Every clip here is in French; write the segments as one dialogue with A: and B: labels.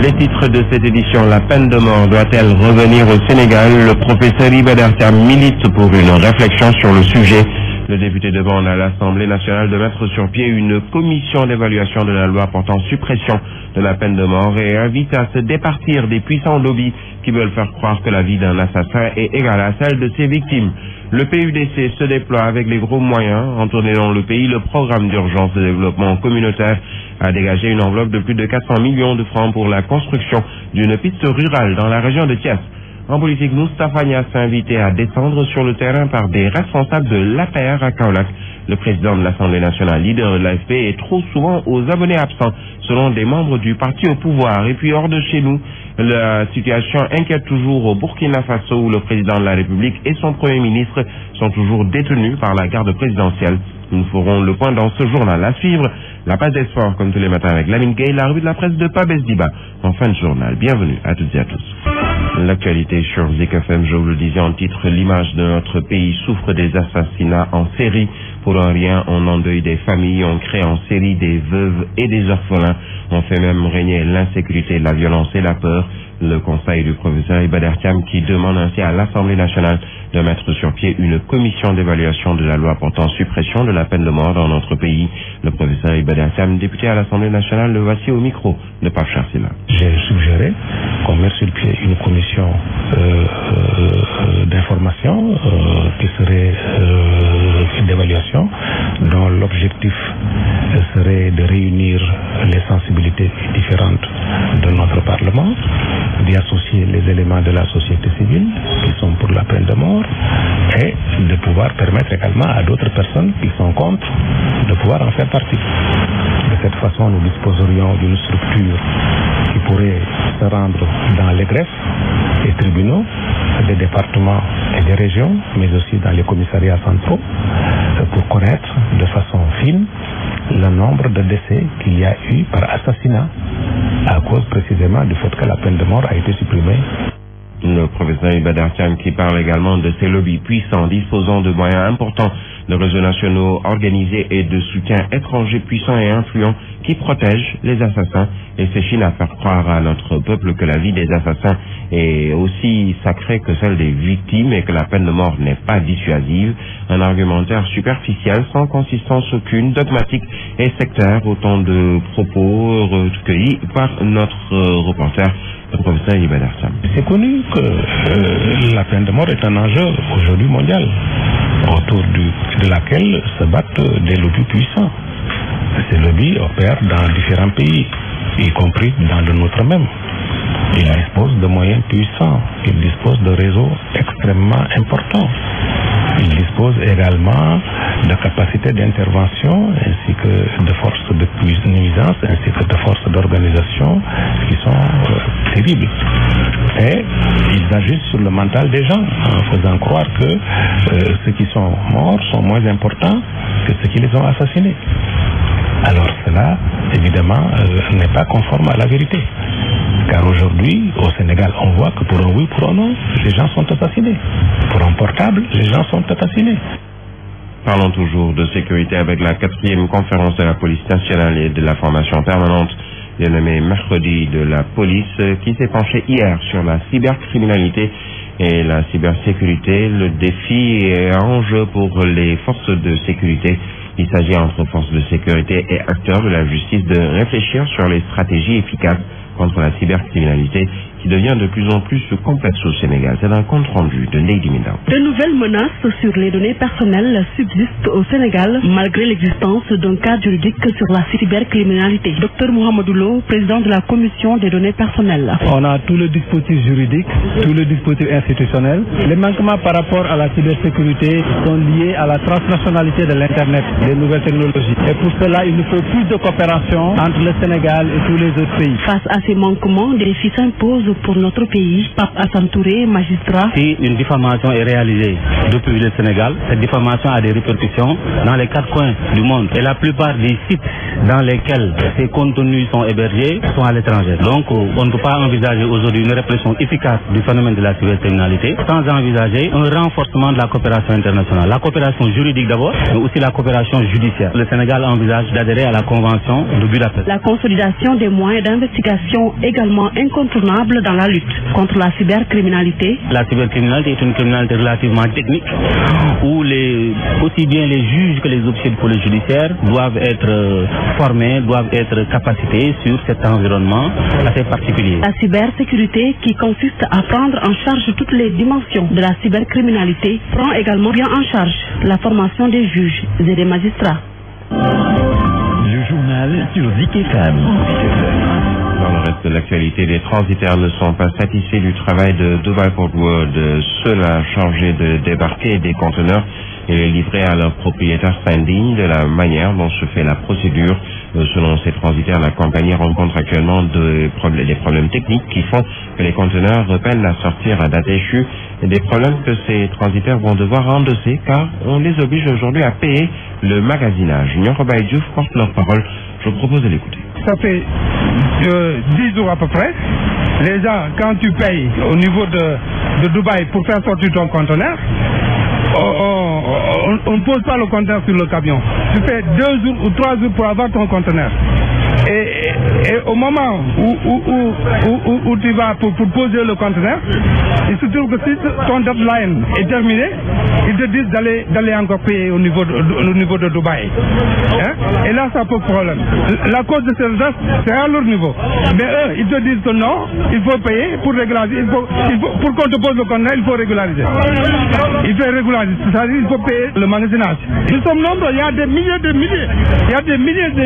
A: Les titres de cette édition, la peine de mort doit-elle revenir au Sénégal? Le professeur Iba Der Thiam milite pour une réflexion sur le sujet. Le député demande à l'Assemblée nationale de mettre sur pied une commission d'évaluation de la loi portant suppression de la peine de mort et invite à se départir des puissants lobbies qui veulent faire croire que la vie d'un assassin est égale à celle de ses victimes. Le PUDC se déploie avec les gros moyens. En tournée dans le pays, le programme d'urgence de développement communautaire a dégagé une enveloppe de plus de 400 millions de francs pour la construction d'une piste rurale dans la région de Thiès. En politique, Moustapha Niasse s'est invité à descendre sur le terrain par des responsables de l'APR à Kaolack. Le président de l'Assemblée nationale, leader de l'AFP, est trop souvent aux abonnés absents, selon des membres du parti au pouvoir. Et puis hors de chez nous, la situation inquiète toujours au Burkina Faso, où le président de la République et son premier ministre sont toujours détenus par la garde présidentielle. Nous ferons le point dans ce journal. À suivre, la page des sports, comme tous les matins avec Lamine Gueye, la revue de la presse de Pabès Diba. En fin de journal, bienvenue à toutes et à tous. L'actualité sur Zik FM, je vous le disais en titre, l'image de notre pays souffre des assassinats en série. Pour un rien, on endeuille des familles, on crée en série des veuves et des orphelins. On fait même régner l'insécurité, la violence et la peur. Le conseil du professeur Iba Der Thiam qui demande ainsi à l'Assemblée nationale de mettre sur pied une commission d'évaluation de la loi portant suppression de la peine de mort dans notre pays. Le professeur Iba Der Thiam, député à l'Assemblée nationale, le voici au micro de Pape Charsila.
B: J'ai suggéré qu'on mette sur pied une commission d'information qui serait d'évaluation, dont l'objectif serait de réunir les sensibilités différentes de notre Parlement, d'y associer les éléments de la société civile qui sont pour la peine de mort et de pouvoir permettre également à d'autres personnes qui sont contre de pouvoir en faire partie. De cette façon, nous disposerions d'une structure qui pourrait se rendre dans les greffes et tribunaux des départements et des régions, mais aussi dans les commissariats centraux, pour connaître de façon fine le nombre de décès qu'il y a eu par assassinat à cause précisément du fait que la peine de mort a été supprimée.
A: Le professeur Iba Der Thiam qui parle également de ces lobbies puissants disposant de moyens importants, de réseaux nationaux organisés et de soutiens étrangers puissants et influents qui protègent les assassins et s'échinent à faire croire à notre peuple que la vie des assassins est aussi sacrée que celle des victimes et que la peine de mort n'est pas dissuasive. Un argumentaire superficiel, sans consistance aucune, dogmatique et sectaire, autant de propos recueillis par notre reporter, le professeur Iba Der Thiam.
B: C'est connu que la peine de mort est un enjeu aujourd'hui mondial, autour de laquelle se battent des lobbies puissants. Ces lobbies opèrent dans différents pays, y compris dans le nôtre même. Ils disposent de moyens puissants, ils disposent de réseaux extrêmement importants. Ils disposent également de capacités d'intervention ainsi que de forces de nuisance ainsi que de forces d'organisation qui sont terribles. Et ils agissent sur le mental des gens en faisant croire que ceux qui sont morts sont moins importants que ceux qui les ont assassinés. Alors cela, évidemment, n'est pas conforme à la vérité. Car aujourd'hui, au Sénégal, on voit que pour un oui, pour un non, les gens sont assassinés. Pour un portable, les gens sont assassinés.
A: Parlons toujours de sécurité avec la 4e conférence de la police nationale et de la formation permanente dénommée mercredi de la police qui s'est penchée hier sur la cybercriminalité et la cybersécurité. Le défi est un enjeu pour les forces de sécurité. Il s'agit entre forces de sécurité et acteurs de la justice de réfléchir sur les stratégies efficaces contre la cybercriminalité qui devient de plus en plus complexe au Sénégal. C'est un compte rendu de Lady Minda.
C: De nouvelles menaces sur les données personnelles subsistent au Sénégal malgré l'existence d'un cadre juridique sur la cybercriminalité. Dr Mohamedou Lo, président de la commission des données personnelles.
D: On a tous les dispositifs juridiques, tous les dispositifs institutionnels. Les manquements par rapport à la cybersécurité sont liés à la transnationalité de l'Internet, des nouvelles technologies. Et pour cela, il nous faut plus de coopération entre le Sénégal et tous les autres pays.
C: Face à ces manquements, des défis s'imposent pour notre pays. Pape Assane Touré, magistrat.
E: Si une diffamation est réalisée depuis le Sénégal, cette diffamation a des répercussions dans les 4 coins du monde. Et la plupart des sites dans lesquels ces contenus sont hébergés sont à l'étranger. Donc on ne peut pas envisager aujourd'hui une répression efficace du phénomène de la cybercriminalité sans envisager un renforcement de la coopération internationale. La coopération juridique d'abord, mais aussi la coopération judiciaire. Le Sénégal envisage d'adhérer à la Convention de Budapest.
C: La consolidation des moyens d'investigation condition également incontournable dans la lutte contre la cybercriminalité.
E: La cybercriminalité est une criminalité relativement technique où aussi bien les juges que les officiers de police judiciaire doivent être formés, doivent être capacités sur cet environnement assez particulier.
C: La cybersécurité, qui consiste à prendre en charge toutes les dimensions de la cybercriminalité, prend également bien en charge la formation des juges et des magistrats.
F: Le journal sur Zik FM.
A: Dans le reste de l'actualité, les transitaires ne sont pas satisfaits du travail de Dubai Port World, ceux-là chargés de débarquer des conteneurs et les livrer à leurs propriétaires s'indignent de la manière dont se fait la procédure. Selon ces transitaires, la compagnie rencontre actuellement des problèmes techniques qui font que les conteneurs peinent à sortir à date échue, et des problèmes que ces transitaires vont devoir endosser car on les oblige aujourd'hui à payer le magasinage. Nyoko Baïdiouf porte leur parole. Je vous propose de l'écouter.
G: Ça fait 10 jours à peu près. Les gens, quand tu payes au niveau de Dubaï pour faire sortir ton conteneur, on ne pose pas le conteneur sur le camion. Tu fais 2 jours ou 3 jours pour avoir ton conteneur. Et au moment où tu vas pour poser le conteneur, il se trouve que si ton deadline est terminé, ils te disent d'aller encore payer au niveau de Dubaï. Hein? Et là, ça pose problème. La cause de ces gens, c'est à leur niveau. Mais eux, ils te disent que non, il faut payer pour régulariser. Pour qu'on te pose le conteneur, il faut régulariser. Il faut régulariser, c'est-à-dire il faut payer le magasinage. Nous sommes nombreux, il y a des milliers de milliers. Il y a des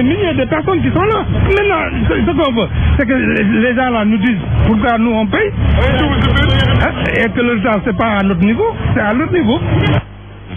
G: milliers de personnes qui sont là. Maintenant, ce qu'on veut, c'est que les gens là nous disent pourquoi nous on paye, hein, et que le temps c'est pas à notre niveau, c'est à leur niveau.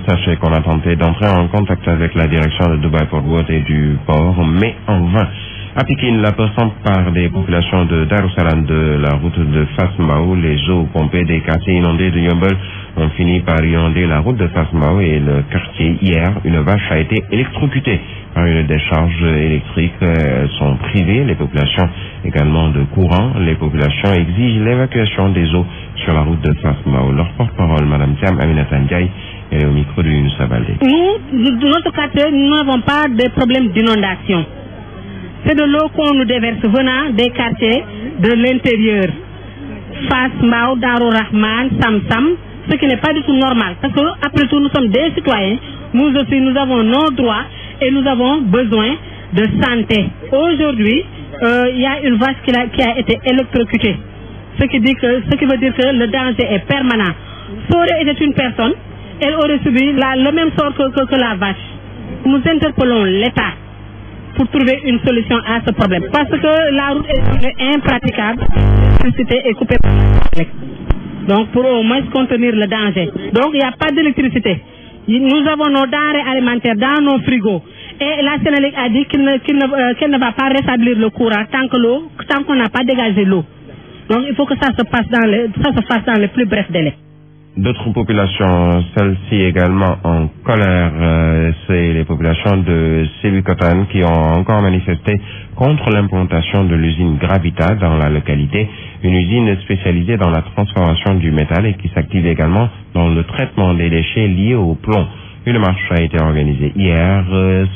A: Sachez qu'on a tenté d'entrer en contact avec la direction de Dubai Port World et du port, mais en vain. À Pékin, la passant par des populations de Darussalam de la route de Fas-Mbao, les eaux pompées des quartiers inondés de Yeumbeul ont fini par inonder la route de Fas-Mbao et le quartier. Hier, une vache a été électrocutée par une décharge électrique. Elles sont privées, les populations également de courant. Les populations exigent l'évacuation des eaux sur la route de Fas-Mbao. Leur porte-parole, Mme Thiam Aminata Ndiaye, est au micro de Younous Baldé.
H: Nous, de notre quartier, nous n'avons pas de problème d'inondation. C'est de l'eau qu'on nous déverse venant des quartiers de l'intérieur. Fas, Mbao, Darou Rahman, Sam, ce qui n'est pas du tout normal. Parce que, après tout, nous sommes des citoyens. Nous aussi, nous avons nos droits et nous avons besoin de santé. Aujourd'hui, il y a une vache qui a été électrocutée. Ce qui veut dire que le danger est permanent. Si aurait été une personne, elle aurait subi le même sort que la vache. Nous interpellons l'État pour trouver une solution à ce problème. Parce que la route est impraticable, l'électricité est coupée par la. Donc pour au moins contenir le danger. Donc il n'y a pas d'électricité. Nous avons nos denrées alimentaires dans nos frigos. Et la Sénélec a dit qu'elle ne va pas rétablir le courant tant qu'on n'a pas dégagé l'eau. Donc il faut que ça se fasse dans les plus brefs délais.
A: D'autres populations, celles-ci également en colère, c'est les populations de Sébikotane qui ont encore manifesté contre l'implantation de l'usine Gravita dans la localité, une usine spécialisée dans la transformation du métal et qui s'active également dans le traitement des déchets liés au plomb. Une marche a été organisée hier.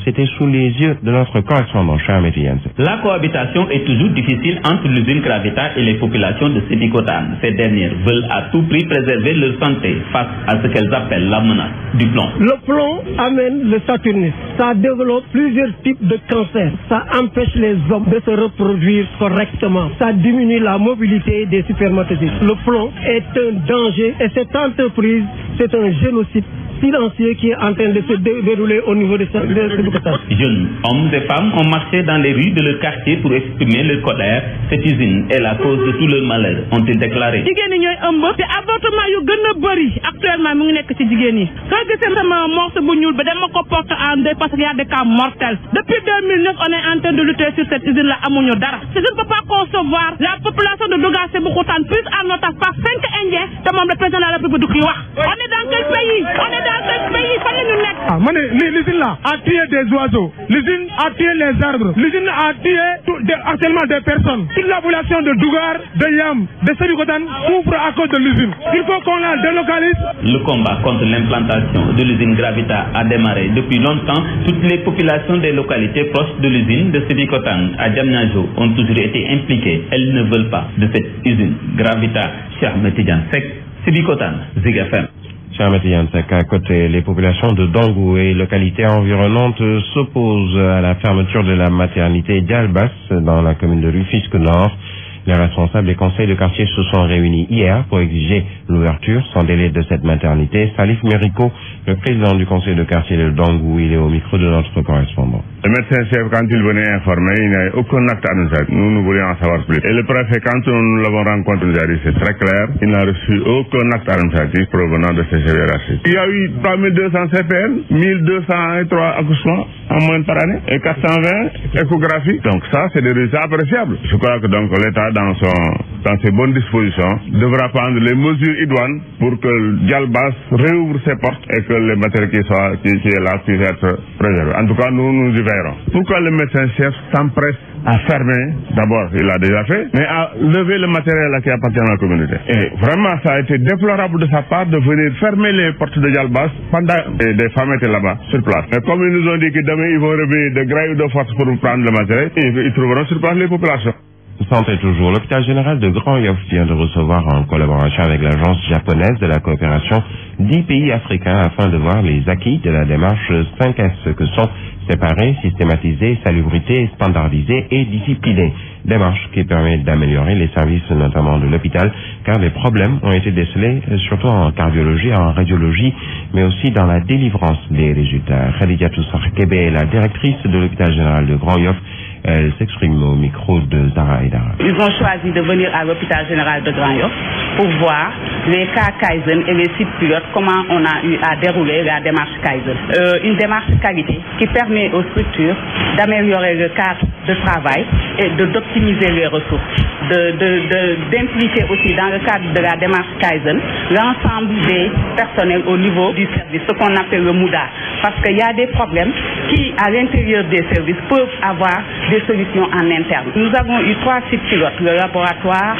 A: C'était sous les yeux de notre correspondant, cher Métienne.
I: La cohabitation est toujours difficile entre l'usine Gravita et les populations de Sébikotane. Ces dernières veulent à tout prix préserver leur santé face à ce qu'elles appellent la menace du plomb.
J: Le plomb amène le saturnisme. Ça développe plusieurs types de cancers. Ça empêche les hommes de se reproduire correctement. Ça diminue la mobilité des spermatozoïdes. Le plomb est un danger et cette entreprise, c'est un génocide silencieux qui est en train de se dérouler au niveau de Sébikotane.
I: Jeunes, hommes et femmes ont marché dans les rues de leur quartier pour exprimer leur colère. Cette usine est la cause de tout leur malheur, ont-ils déclaré.
H: jigéen ñi ñooy ëmb te avortement yu gën a bëri actuellement mu ngi nekk ci jigéen ñi. soo gisee sama morceau bu ñuul ba dama ko porte en deuil parce qu'il y a des cas mortels. Depuis 2009 on est en train de lutter sur cette usine là amuñu dara. Je ne peux pas concevoir la population de Douga Sébikotane plus en otage par 5 Indiens te moom le président de la République du wax. On est dans quel pays? On est dans ce pays, fan la ñu nekk.
G: Ah, l'usine là a tué des oiseaux, l'usine a tué les arbres, l'usine a tué actuellement des personnes. Toute la population de Dougar, de Yam, de Sébikotane souffre à cause de l'usine. Il faut qu'on la délocalise.
I: Le combat contre l'implantation de l'usine Gravita a démarré depuis longtemps. Toutes les populations des localités proches de l'usine de Sébikotane à Diamniadio ont toujours été impliquées. Elles ne veulent pas de cette usine Gravita. Cheikh Ahmed Tidiane Seck, Sébikotane, Zik FM.
A: Cheikh Ahmed Tidiane Seck, à côté, les populations de Dongou et localités environnantes s'opposent à la fermeture de la maternité d'Albas dans la commune de Rufisque Nord. Les responsables des conseils de quartier se sont réunis hier pour exiger l'ouverture sans délai de cette maternité. Salif Mériko, le président du conseil de quartier de Dongou, il est au micro de notre correspondant.
K: Le médecin-chef, quand il venait informer, il n'y a aucun acte à nous faire. Nous voulions en savoir plus. Et le préfet, quand nous l'avons rencontré, nous a dit c'est très clair, il n'a reçu aucun acte administratif provenant de ces hiérarchies. Il y a eu 3200 CPN, 1203 accouchements en moyenne par année et 420 échographies. Donc ça, c'est des résultats appréciables. Je crois que donc l'État, dans ses bonnes dispositions, devra prendre les mesures idoines pour que Dialbas réouvre ses portes et que les matériels qui est là puissent être préservés. En tout cas, nous y veillerons. Pourquoi le médecin-chef s'empresse à fermer, d'abord, il l'a déjà fait, mais à lever le matériel qui appartient à la communauté. Et vraiment, ça a été déplorable de sa part de venir fermer les portes de Dialbas pendant que des femmes étaient là-bas, sur place. Mais comme ils nous ont dit que demain, ils vont revenir de gré ou de force pour prendre le matériel, ils trouveront sur place les populations.
A: Santé toujours. L'hôpital général de Grand Yoff vient de recevoir en collaboration avec l'agence japonaise de la coopération 10 pays africains afin de voir les acquis de la démarche 5S que sont séparés, systématisés, salubrité, standardisés et disciplinés. Démarche qui permet d'améliorer les services notamment de l'hôpital car les problèmes ont été décelés surtout en cardiologie, en radiologie mais aussi dans la délivrance des résultats. Khadija Toussar-Kébé est la directrice de l'hôpital général de Grand Yoff. Elle s'exprime au micro de Zara Aïdara.
L: Ils ont choisi de venir à l'hôpital général de Grand Yoff pour voir les cas Kaizen et les sites pilotes, comment on a eu à dérouler la démarche Kaizen. Une démarche qualité qui permet aux structures d'améliorer le cadre de travail et d'optimiser les ressources, d'impliquer aussi dans le cadre de la démarche Kaizen l'ensemble des personnels au niveau du service, ce qu'on appelle le MOUDA. Parce qu'il y a des problèmes qui, à l'intérieur des services, peuvent avoir des solutions en interne. Nous avons eu 3 sites pilotes, le laboratoire,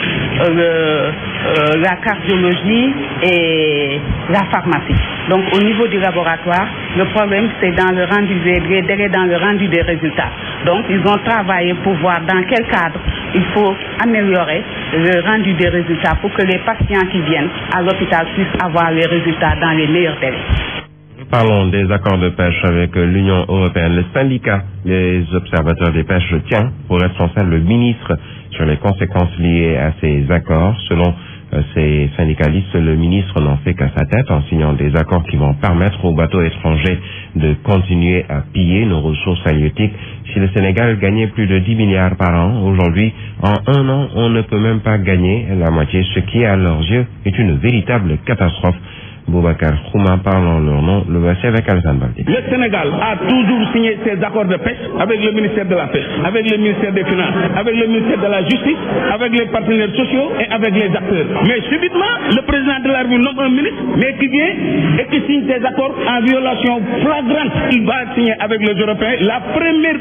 L: la cardiologie et la pharmacie. Donc au niveau du laboratoire, le problème c'est dans le rendu des délais, dans le rendu des résultats. Donc ils ont travaillé pour voir dans quel cadre il faut améliorer le rendu des résultats pour que les patients qui viennent à l'hôpital puissent avoir les résultats dans les meilleurs délais.
A: Parlons des accords de pêche avec l'Union européenne. Le syndicat des observateurs des pêches tient pour responsable le ministre sur les conséquences liées à ces accords. Selon ces syndicalistes, le ministre n'en fait qu'à sa tête en signant des accords qui vont permettre aux bateaux étrangers de continuer à piller nos ressources halieutiques. Si le Sénégal gagnait plus de 10 milliards par an, aujourd'hui, en un an, on ne peut même pas gagner la moitié, ce qui, à leurs yeux, est une véritable catastrophe. Boubacar Khouma parle en leur nom, le voici avec Alassane Baldi.
M: Le Sénégal a toujours signé ses accords de pêche avec le ministère de la Pêche, avec le ministère des Finances, avec le ministère de la Justice, avec les partenaires sociaux et avec les acteurs. Mais subitement, le président de la République nomme un ministre, mais qui vient et qui signe des accords en violation flagrante. Il va signer avec les Européens la première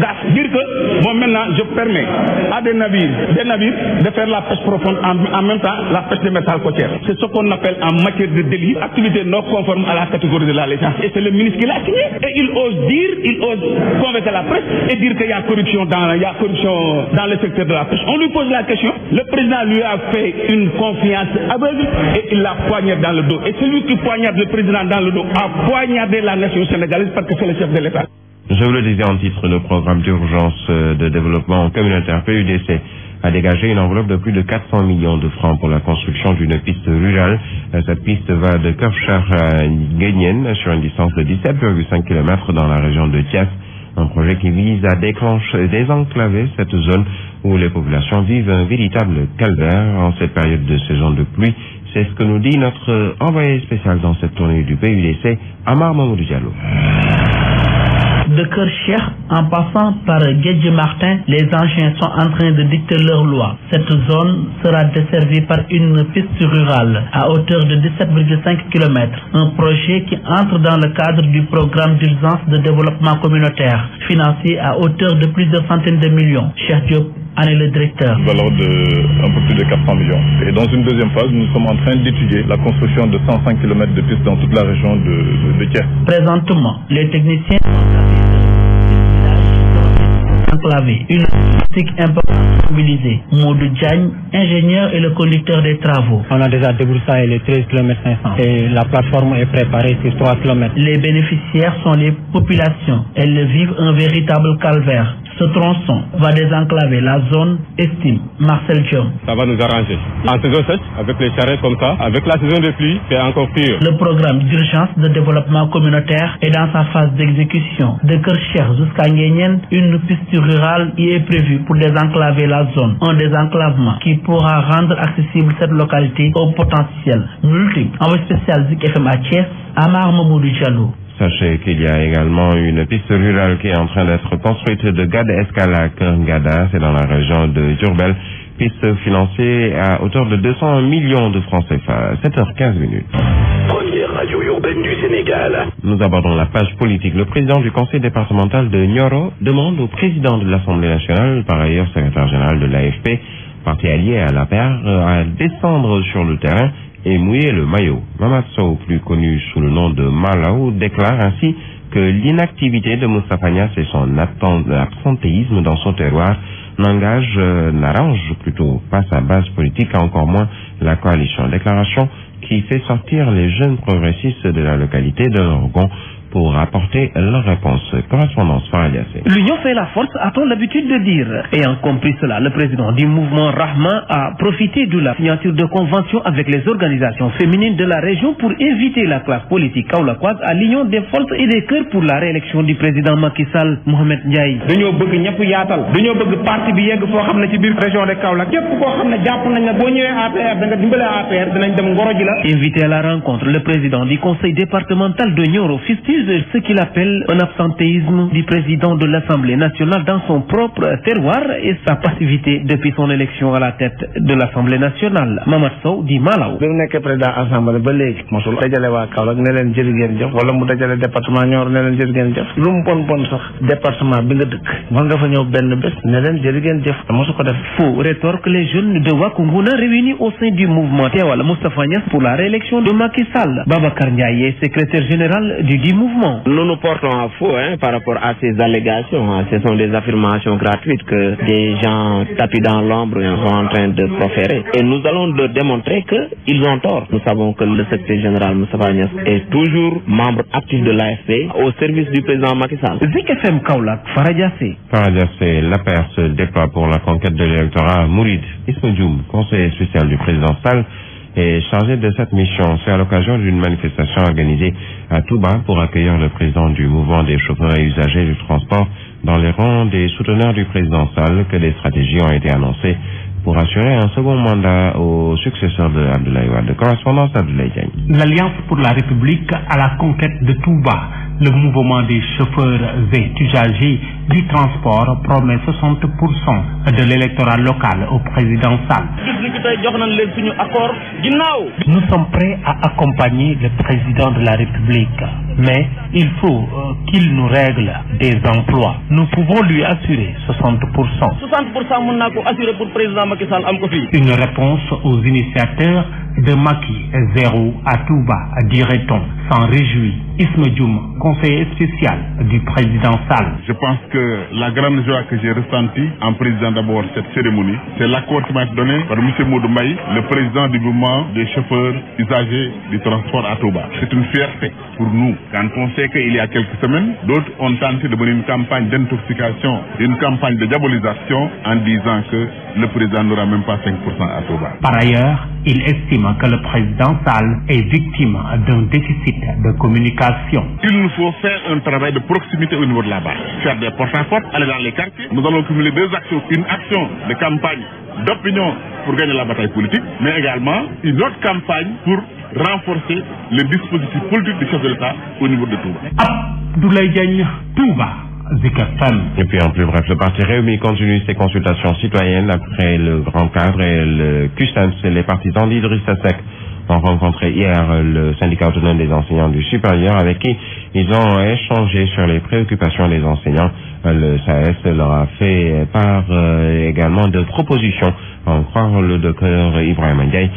M: gaffe, dire que, bon maintenant, je permets à des navires de faire la pêche profonde en même temps la pêche de métal côtière. C'est ce qu'on appelle en matière de délit, activité non conforme à la catégorie de la licence. Et c'est le ministre qui l'a signé. Et il ose convaincre la presse et dire qu'il y a corruption dans le secteur de la pêche. On lui pose la question. Le président lui a fait une confiance aveugle et il l'a poignardé dans le dos. Et celui qui poignarde le président dans le dos a poignardé la nation sénégalaise parce que c'est le chef de l'État.
A: Je vous le disais en titre, le programme d'urgence de développement communautaire PUDC a dégagé une enveloppe de plus de 400 millions de francs pour la construction d'une piste rurale. Cette piste va de Kerchar à Guénienne sur une distance de 17,5 km dans la région de Thiès. Un projet qui vise à désenclaver cette zone où les populations vivent un véritable calvaire en cette période de saison de pluie. C'est ce que nous dit notre envoyé spécial dans cette tournée du PUDC, Amar Mamoudou Diallo.
N: De Keur Cheikh en passant par Guédiawaye Martin, les engins sont en train de dicter leur loi. Cette zone sera desservie par une piste rurale à hauteur de 17,5 km. Un projet qui entre dans le cadre du programme d'urgence de développement communautaire, financé à hauteur de plusieurs centaines de millions. Cheikh Diop en est le directeur.
O: Valeur de un peu plus de 400 millions. Et dans une deuxième phase, nous sommes en train d'étudier la construction de 105 km de pistes dans toute la région de Thiès.
N: Présentement, les techniciens enclavé. Une logistique importante mobilisée. Maudou Diagne, ingénieur et le conducteur des travaux.
D: On a déjà débroussaillé les 13 km 500 et la plateforme est préparée sur 3 km.
N: Les bénéficiaires sont les populations. Elles vivent un véritable calvaire. Ce tronçon va désenclaver la zone, estime Marcel Diom.
P: Ça va nous arranger. En saison sèche, avec les charrettes comme ça, avec la saison de pluie, c'est encore pire.
N: Le programme d'urgence de développement communautaire est dans sa phase d'exécution. De Keur Cheikh jusqu'à Nguéniène, une piste rurale y est prévue pour désenclaver la zone. Un désenclavement qui pourra rendre accessible cette localité au potentiel multiple. Envoyé spécial Zik FM à Thiès, Amar Mamoudou Diallo.
A: Sachez qu'il y a également une piste rurale qui est en train d'être construite de Gade Escala à Kerngada, c'est dans la région de Diourbel. Piste financée à hauteur de 200 millions de francs CFA. 7h15.
F: Première radio urbaine du Sénégal.
A: Nous abordons la page politique. Le président du conseil départemental de Nioro demande au président de l'Assemblée nationale, par ailleurs secrétaire général de l'AFP, parti allié à l'APR, à descendre sur le terrain et mouiller le maillot. Mamad Sow, plus connu sous le nom de Malaou, déclare ainsi que l'inactivité de Moustapha Niasse et son absentéisme dans son terroir n'arrange plutôt pas sa base politique, encore moins la coalition. Déclaration qui fait sortir les jeunes progressistes de la localité de l'Orgon pour apporter leur réponse. Correspondance Faradiassé.
Q: L'union fait la force, a-t-on l'habitude de dire. Ayant compris cela, le président du mouvement Rahma a profité de la signature de convention avec les organisations féminines de la région pour inviter la classe politique kaolackoise à l'union des forces et des cœurs pour la réélection du président Macky Sall. Mohamed Ndiaye.
M: dañoo bëgg ñëpp yaatal dañoo bëgg parti bi yegg foo xam ne ci biir région de Kaolack képp koo xam ne jàpp nañ ne boo ñëwee APR da nga dimbale APR dinañ dem ngoro ji la.
Q: Invité à la rencontre, le président du conseil départemental de Nioro fustige ce qu'il appelle un absentéisme du président de l'Assemblée nationale dans son propre terroir et sa passivité depuis son élection à la tête de l'Assemblée nationale. Mamad Sow di Malaw.
R: bi mu nekkee président assemblée ba léegi mosul dajale waa Kaolack ne leen jërë ngeen jëf wala mu dajale département Nioro ne leen jërë ngeen jëf lu mu bon sax département bi nga dëkk war nga fa ñëw benn bés ne leen jërë ngeen jëf mosu ko def.
Q: Faux rétorque les jeunes de Wakunguna réunis au sein du mouvement Teewal Moustapha Niasse pour la réélection de Macky Sall. Babacar Ndiaye, secrétaire général du mouvement.
S: Nous nous portons à faux par rapport à ces allégations. Ce sont des affirmations gratuites que des gens tapis dans l'ombre sont en train de proférer. Et nous allons leur démontrer qu'ils ont tort. Nous savons que le secrétaire général Moustapha Niasse est toujours membre actif de l'AFP au service du président Macky Sall.
Q: Zik FM Kaolack, Faradiassé.
A: Faradiassé, l'APR se déploie pour la conquête de l'électorat. Mouride Isma Dioum, conseiller spécial du président Sall, est chargé de cette mission. C'est à l'occasion d'une manifestation organisée à Touba pour accueillir le président du mouvement des chauffeurs et usagers du transport dans les rangs des souteneurs du président Sall que des stratégies ont été annoncées pour assurer un second mandat au successeur de Abdoulaye Wade. Correspondance Abdoulaye Diagne.
T: L'Alliance pour la République à la conquête de Touba. Le mouvement des chauffeurs et usagers du transport promet 60% de l'électorat local au président Sall.
N: Nous sommes prêts à accompagner le président de la République, mais il faut qu'il nous règle des emplois. Nous pouvons lui assurer 60%.
M: 60% assurer pour le président Macky Sall.
T: Une réponse aux initiateurs de Macky Zéro à Touba, dirait-on, s'en réjouit. Isma Dioum, conseiller spécial du président Sall.
K: Je pense que la grande joie que j'ai ressentie en présidant d'abord cette cérémonie, c'est l'accord qui m'a été donné par M. Maudou Mbaye, le président du mouvement des chauffeurs usagers du transport à Touba. C'est une fierté pour nous. Quand on sait qu'il y a quelques semaines, d'autres ont tenté de mener une campagne d'intoxication, une campagne de diabolisation en disant que le président n'aura même pas 5% à Touba.
T: Par ailleurs, il estime que le président Sall est victime d'un déficit de communication.
K: Il nous faut faire un travail de proximité au niveau de la base. Faire des porte-à-porte, aller dans les quartiers. Nous allons cumuler deux actions. Une action de campagne d'opinion pour gagner la bataille politique, mais également une autre campagne pour renforcer le dispositif politique du chef de l'État au niveau de Touba.
T: Abdoulaye Diagne, Touba.
A: Et puis en plus bref, le parti Rewmi continue ses consultations citoyennes après le Grand Cadre et le CUSEMS. Les partisans d'Idrissa Seck ont rencontré hier le syndicat autonome des enseignants du supérieur avec qui ils ont échangé sur les préoccupations des enseignants. Le SAES leur a fait part également de propositions, en croire le docteur Ibrahim Ndiaye.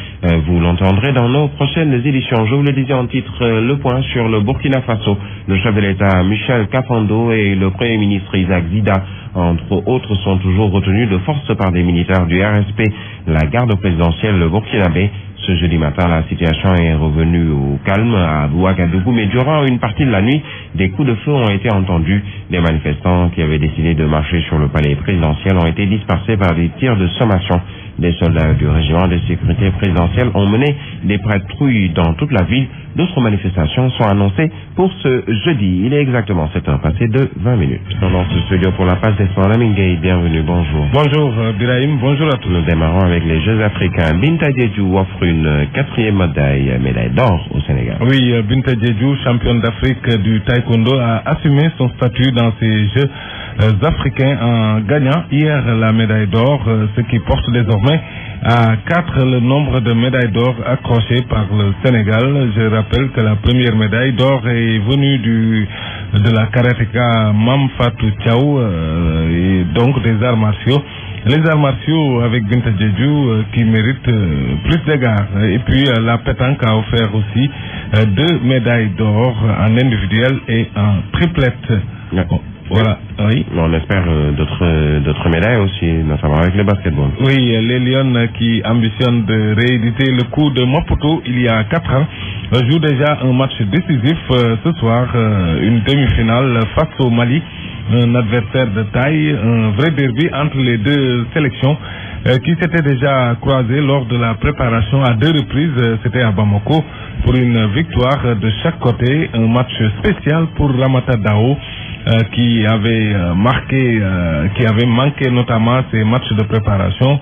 A: Vous l'entendrez dans nos prochaines éditions. Je vous le disais en titre, le point sur le Burkina Faso. Le chef de l'État Michel Kafando et le Premier ministre Isaac Zida, entre autres, sont toujours retenus de force par des militaires du RSP, la garde présidentielle burkinabé. Ce jeudi matin, la situation est revenue au calme à Ouagadougou, mais durant une partie de la nuit, des coups de feu ont été entendus. Les manifestants qui avaient décidé de marcher sur le palais présidentiel ont été dispersés par des tirs de sommation. Des soldats du régiment de sécurité présidentielle ont mené des patrouilles dans toute la ville. D'autres manifestations sont annoncées pour ce jeudi. Il est exactement 7h passées de 20 minutes. Dans ce studio pour la page des sports, Lamingay, bienvenue, bonjour.
U: Bonjour Birahim, bonjour à tous.
A: Nous démarrons avec les Jeux africains. Binta Diédhiou offre une 4e médaille d'or au Sénégal.
U: Oui, Binta Diédhiou, championne d'Afrique du taekwondo, a assumé son statut dans ces Jeux africains en gagnant hier la médaille d'or, ce qui porte désormais à 4 le nombre de médailles d'or accrochées par le Sénégal. Je rappelle que la première médaille d'or est venue de la karatéka Mam Fatou Thiaw, et donc des arts martiaux. Les arts martiaux avec Binta Diédhiou qui méritent plus d'égards. Et puis la pétanque a offert aussi 2 médailles d'or en individuel et en triplette. Voilà, oui.
A: On espère d'autres médailles aussi, notamment avec le basketball.
U: Oui, les Lions qui ambitionnent de rééditer le coup de Maputo il y a 4 ans jouent déjà un match décisif ce soir, une demi-finale face au Mali, un adversaire de taille, un vrai derby entre les deux sélections qui s'étaient déjà croisés lors de la préparation à 2 reprises, c'était à Bamako, pour une victoire de chaque côté, un match spécial pour Ramata Dao, qui avait manqué notamment ces matchs de préparation.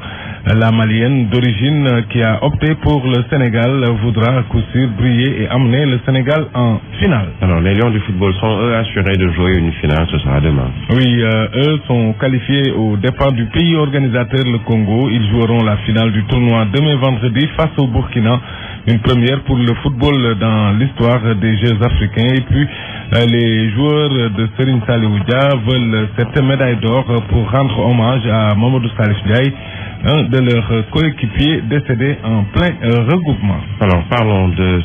U: La Malienne d'origine qui a opté pour le Sénégal voudra à coup sûr briller et amener le Sénégal en finale.
A: Alors les Lions du football sont eux assurés de jouer une finale, ce sera demain.
U: Oui, eux sont qualifiés au départ du pays organisateur, le Congo. Ils joueront la finale du tournoi demain vendredi face au Burkina. Une première pour le football dans l'histoire des Jeux africains. Et puis les joueurs de Serigne Saliou Dia veulent cette médaille d'or pour rendre hommage à Mamadou Salif Ndiaye, un de leurs coéquipiers décédé en plein regroupement.
A: Alors parlons de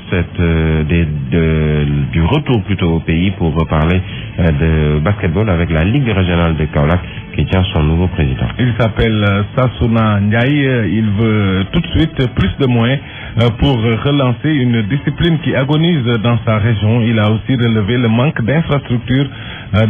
A: du retour plutôt au pays pour parler de basketball avec la Ligue régionale de Kaolack qui tient son nouveau président.
U: Il s'appelle Sassouna Ndiaye. Il veut tout de suite plus de moyens pour relancer une discipline qui agonise dans sa région. Il a aussi relevé le manque d'infrastructures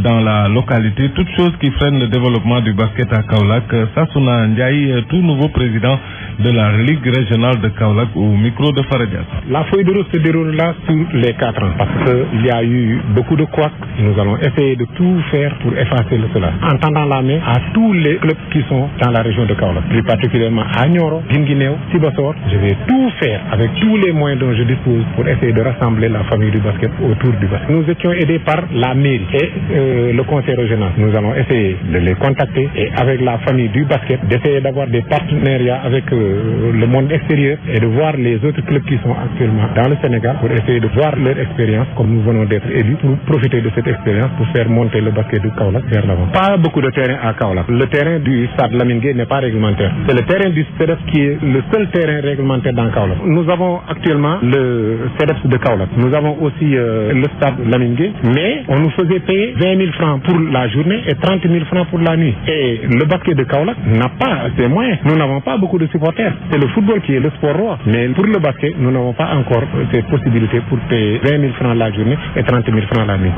U: dans la localité, toutes choses qui freinent le développement du basket à Kaolack. Sassouna Ndiaye, tout nouveau président de la Ligue régionale de Kaolack, au micro de Faradias.
V: La feuille de route se déroule là sur les 4 ans parce qu'il y a eu beaucoup de couacs. Nous allons essayer de tout faire pour effacer cela, en tendant la main à tous les clubs qui sont dans la région de Kaolack, plus particulièrement à Nioro, Guinguinéo, Sibassor. Je vais tout faire avec tous les moyens dont je dispose pour essayer de rassembler la famille du basket autour du basket. Nous étions aidés par la mairie et le conseil régional. Nous allons essayer de les contacter et avec la famille du basket, d'essayer d'avoir des partenariats avec le monde extérieur et de voir les autres clubs qui sont actuellement dans le Sénégal pour essayer de voir leur expérience comme nous venons d'être élus, pour profiter de cette expérience pour faire monter le basket du Kaolack vers l'avant. Pas beaucoup de terrain à Kaolack. Le terrain du stade Lamine Gueye n'est pas réglementaire. C'est le terrain du CEDEPS qui est le seul terrain réglementaire dans Kaolack. Nous avons actuellement le CEDEPS de Kaolack. Nous avons aussi le stade Lamine Gueye, mais on nous faisait payer 20 000 francs pour la journée et 30 000 francs pour la nuit. Et le basket de Kaolack n'a pas ces moyens. Nous n'avons pas beaucoup de supporters. C'est le football qui est le sport roi. Mais pour le basket, nous n'avons pas encore ces possibilités pour payer 20 000 francs la journée et 30 000 francs la nuit.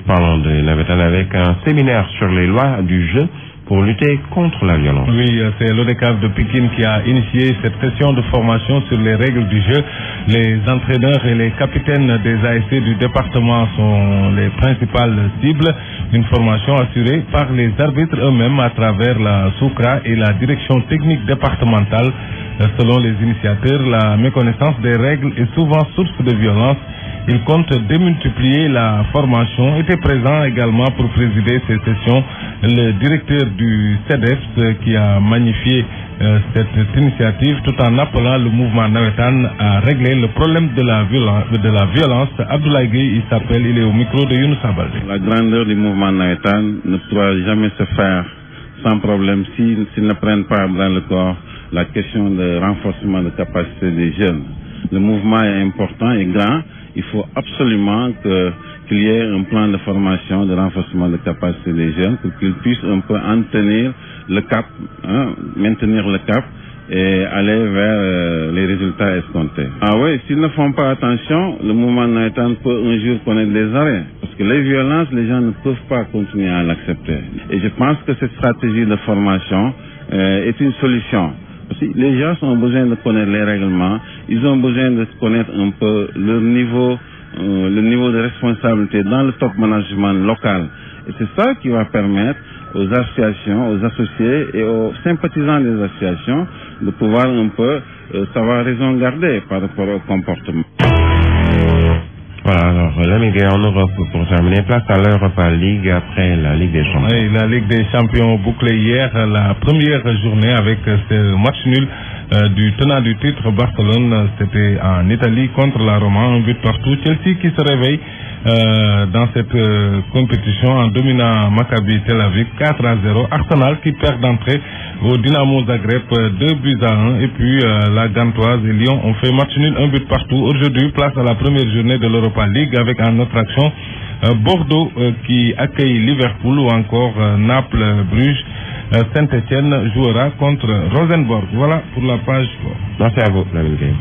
A: Parlons de Navetan avec un séminaire sur les lois du jeu pour lutter contre la violence.
U: Oui, c'est l'ODCAV de Pikine qui a initié cette session de formation sur les règles du jeu. Les entraîneurs et les capitaines des ASC du département sont les principales cibles. Une formation assurée par les arbitres eux-mêmes à travers la SOUCRA et la direction technique départementale. Selon les initiateurs, la méconnaissance des règles est souvent source de violence. Il compte démultiplier la formation. Était présent également pour présider ces sessions le directeur du CEDEPS qui a magnifié cette initiative tout en appelant le mouvement Nawetan à régler le problème de la violence. Abdoulaye Gueye, il s'appelle, il est au micro de Younous Abalde.
B: La grandeur du mouvement Nawetan ne pourra jamais se faire sans problème s'ils ne prennent pas dans le corps la question de renforcement de capacité des jeunes. Le mouvement est important et grand. Il faut absolument qu'il y ait un plan de formation, de renforcement de capacité des jeunes pour qu'ils puissent un peu en tenir le cap, maintenir le cap et aller vers les résultats escomptés. Ah oui, s'ils ne font pas attention, le mouvement Nawetan peut un jour connaître des arrêts. Parce que les violences, les gens ne peuvent pas continuer à l'accepter. Et je pense que cette stratégie de formation est une solution. Les gens ont besoin de connaître les règlements, ils ont besoin de connaître un peu leur niveau, le niveau de responsabilité dans le top management local. Et c'est ça qui va permettre aux associations, aux associés et aux sympathisants des associations de pouvoir un peu savoir raison garder par rapport au comportement.
A: Voilà, alors l'Amérique en Europe pour terminer, place à l'Europa League après la Ligue des Champions.
U: Oui, la Ligue des Champions bouclée hier, la première journée avec ce match nul du tenant du titre Barcelone. C'était en Italie contre la Roma, un but partout. Chelsea qui se réveille dans cette compétition en dominant Maccabi Tel Aviv 4-0. Arsenal qui perd d'entrée au Dynamo Zagreb 2-1. Et puis la Gantoise et Lyon ont fait match nul, un but partout. Aujourd'hui, place à la première journée de l'Europa League avec en autre action Bordeaux qui accueille Liverpool ou encore Naples-Bruges. Saint-Etienne jouera contre Rosenborg. Voilà pour la page sport.
A: Merci à vous, Lamine Gueye.